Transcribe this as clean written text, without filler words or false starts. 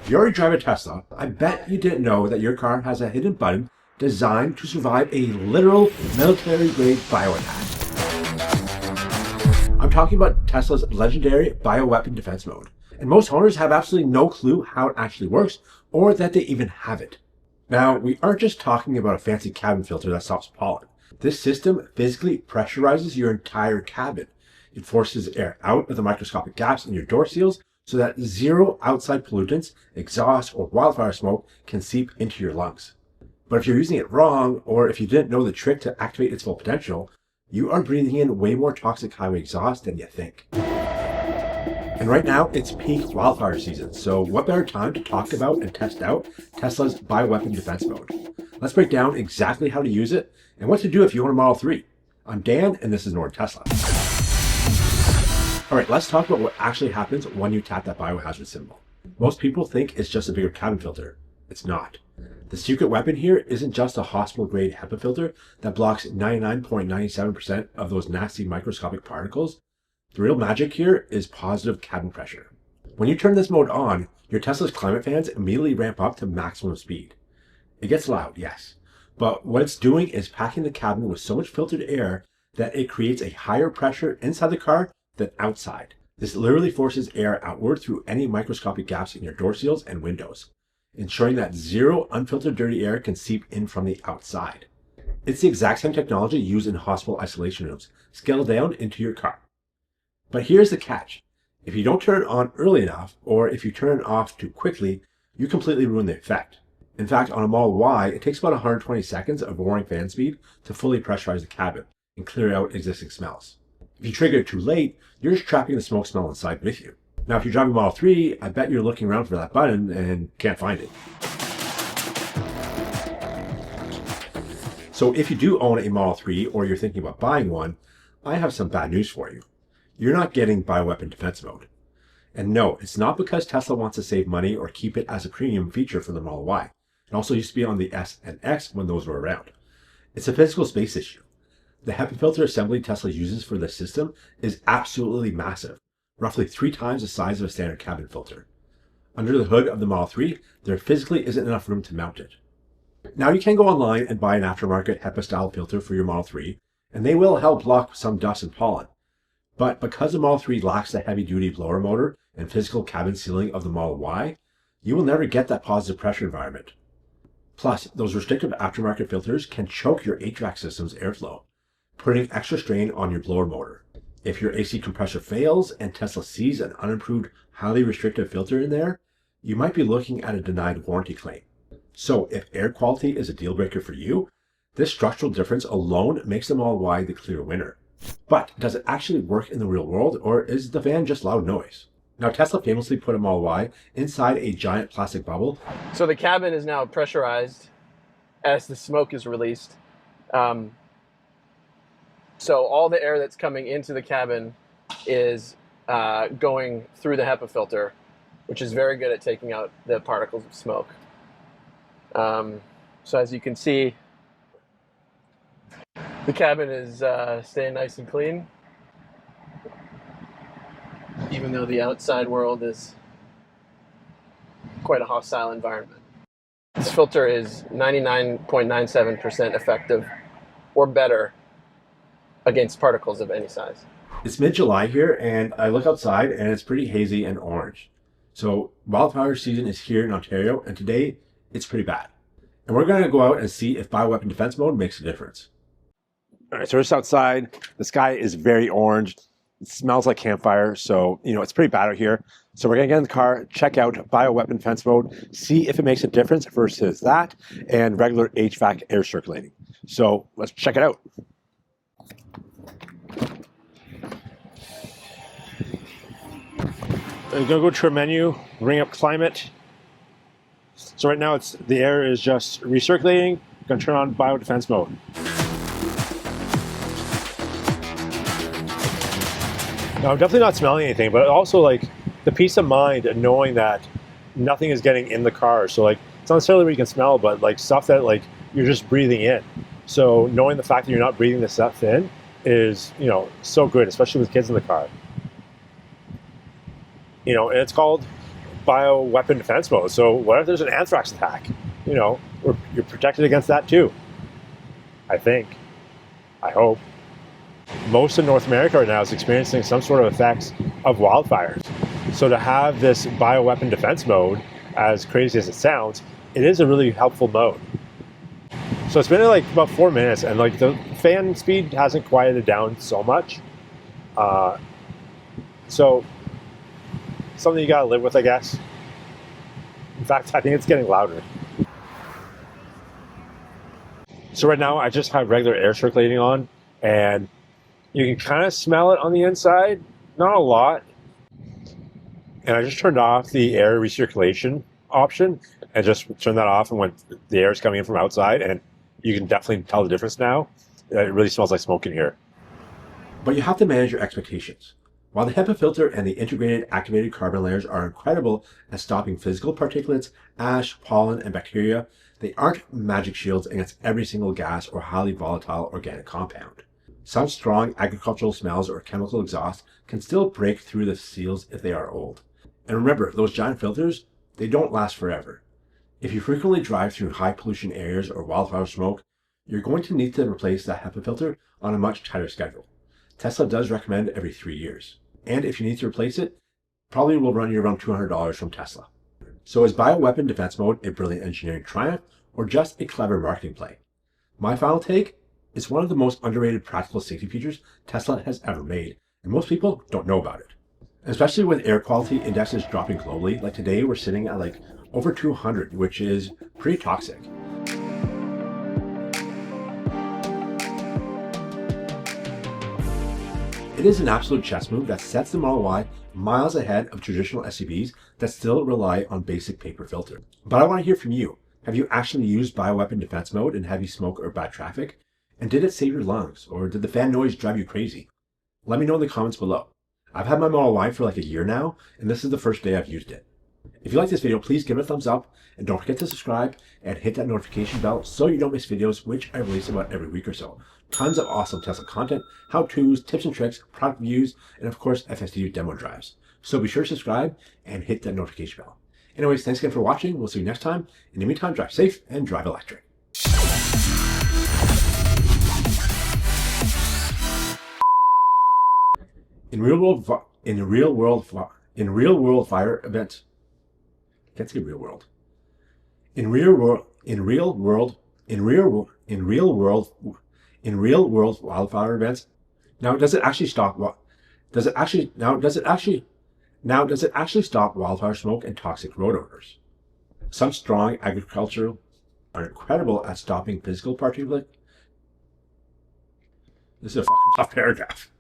If you already drive a Tesla, I bet you didn't know that your car has a hidden button designed to survive a literal military-grade bioattack. I'm talking about Tesla's legendary Bioweapon Defense Mode. And most owners have absolutely no clue how it actually works or that they even have it. Now, we aren't just talking about a fancy cabin filter that stops pollen. This system physically pressurizes your entire cabin. It forces air out of the microscopic gaps in your door seals so that zero outside pollutants, exhaust, or wildfire smoke can seep into your lungs. But if you're using it wrong, or if you didn't know the trick to activate its full potential, you are breathing in way more toxic highway exhaust than you think. And right now, it's peak wildfire season, so what better time to talk about and test out Tesla's Bioweapon Defense Mode? Let's break down exactly how to use it and what to do if you own a Model 3. I'm Dan, and this is North Tesla. All right, let's talk about what actually happens when you tap that biohazard symbol. Most people think it's just a bigger cabin filter. It's not. The secret weapon here isn't just a hospital-grade HEPA filter that blocks 99.97% of those nasty microscopic particles. The real magic here is positive cabin pressure. When you turn this mode on, your Tesla's climate fans immediately ramp up to maximum speed. It gets loud, yes, but what it's doing is packing the cabin with so much filtered air that it creates a higher pressure inside the car than outside. This literally forces air outward through any microscopic gaps in your door seals and windows, ensuring that zero unfiltered dirty air can seep in from the outside. It's the exact same technology used in hospital isolation rooms, scaled down into your car. But here's the catch. If you don't turn it on early enough, or if you turn it off too quickly, you completely ruin the effect. In fact, on a Model Y, it takes about 120 seconds of roaring fan speed to fully pressurize the cabin and clear out existing smells. If you trigger it too late, you're just trapping the smoke smell inside with you. Now, if you're driving Model 3, I bet you're looking around for that button and can't find it. So if you do own a Model 3 or you're thinking about buying one, I have some bad news for you. You're not getting Bioweapon Defense Mode. And no, it's not because Tesla wants to save money or keep it as a premium feature for the Model Y. It also used to be on the S and X when those were around. It's a physical space issue. The HEPA filter assembly Tesla uses for this system is absolutely massive, roughly 3 times the size of a standard cabin filter. Under the hood of the Model 3, there physically isn't enough room to mount it. Now you can go online and buy an aftermarket HEPA style filter for your Model 3, and they will help block some dust and pollen. But because the Model 3 lacks the heavy-duty blower motor and physical cabin sealing of the Model Y, you will never get that positive pressure environment. Plus, those restrictive aftermarket filters can choke your HVAC system's airflow, putting extra strain on your blower motor. If your AC compressor fails and Tesla sees an unimproved, highly restrictive filter in there, you might be looking at a denied warranty claim. So if air quality is a deal breaker for you, this structural difference alone makes the Model Y the clear winner. But does it actually work in the real world, or is the fan just loud noise? Now, Tesla famously put a Model Y inside a giant plastic bubble. So the cabin is now pressurized as the smoke is released. So all the air that's coming into the cabin is going through the HEPA filter, which is very good at taking out the particles of smoke. So as you can see, the cabin is staying nice and clean, even though the outside world is quite a hostile environment. This filter is 99.97% effective or better against particles of any size. It's mid-July here, and I look outside and it's pretty hazy and orange. So wildfire season is here in Ontario, and today it's pretty bad. And we're going to go out and see if Bioweapon Defense Mode makes a difference. All right, so we're just outside. The sky is very orange. It smells like campfire, so it's pretty bad out here. So we're gonna get in the car, check out Bioweapon Defense Mode, see if it makes a difference versus that and regular HVAC air circulating. So let's check it out. I'm gonna go to our menu, bring up climate. So right now the air is just recirculating. I'm gonna turn on Bio Defense Mode. Now, I'm definitely not smelling anything, but also the peace of mind and knowing that nothing is getting in the car. So it's not necessarily what you can smell, but stuff that you're just breathing in. So knowing the fact that you're not breathing this stuff in is, so good, especially with kids in the car. And it's called bioweapon defense mode. So what if there's an anthrax attack? You know, you're protected against that too. I think. I hope. Most of North America right now is experiencing some sort of effects of wildfires. So to have this bioweapon defense mode, as crazy as it sounds, it is a really helpful mode. So it's been like about 4 minutes, and like the fan speed hasn't quieted down so much. So something you gotta live with, I guess. In fact, I think it's getting louder. So right now I just have regular air circulating on, and you can kind of smell it on the inside, not a lot. And I just turned off the air recirculation option and just turned that off, and when the air is coming in from outside, and you can definitely tell the difference now. It really smells like smoke in here. But you have to manage your expectations. While the HEPA filter and the integrated activated carbon layers are incredible at stopping physical particulates, ash, pollen, and bacteria, they aren't magic shields against every single gas or highly volatile organic compound. Some strong agricultural smells or chemical exhaust can still break through the seals if they are old. And remember, those giant filters, they don't last forever. If you frequently drive through high pollution areas or wildfire smoke, you're going to need to replace that HEPA filter on a much tighter schedule. Tesla does recommend every 3 years. And if you need to replace it, probably will run you around $200 from Tesla. So is Bioweapon Defense Mode a brilliant engineering triumph or just a clever marketing play? My final take, it's one of the most underrated practical safety features Tesla has ever made, and most people don't know about it. Especially with air quality indexes dropping globally, like today we're sitting at like over 200, which is pretty toxic. It is an absolute chess move that sets the Model Y miles ahead of traditional SUVs that still rely on basic paper filter. But I want to hear from you. Have you actually used Bioweapon Defense Mode in heavy smoke or bad traffic? And did it save your lungs, or did the fan noise drive you crazy? Let me know in the comments below. I've had my Model Y for like a year now, and this is the first day I've used it. If you like this video, please give it a thumbs up, and don't forget to subscribe and hit that notification bell so you don't miss videos, which I release about every week or so. Tons of awesome Tesla content, how-tos, tips and tricks, product reviews, and of course, FSD demo drives. So be sure to subscribe and hit that notification bell. Anyways, thanks again for watching. We'll see you next time. In the meantime, drive safe and drive electric. In real world fire events, can't say real world. In real world wildfire events. Now, does it actually stop wildfire smoke and toxic road odors? Some strong agricultural are incredible at stopping physical particulate. This is a fucking tough paragraph.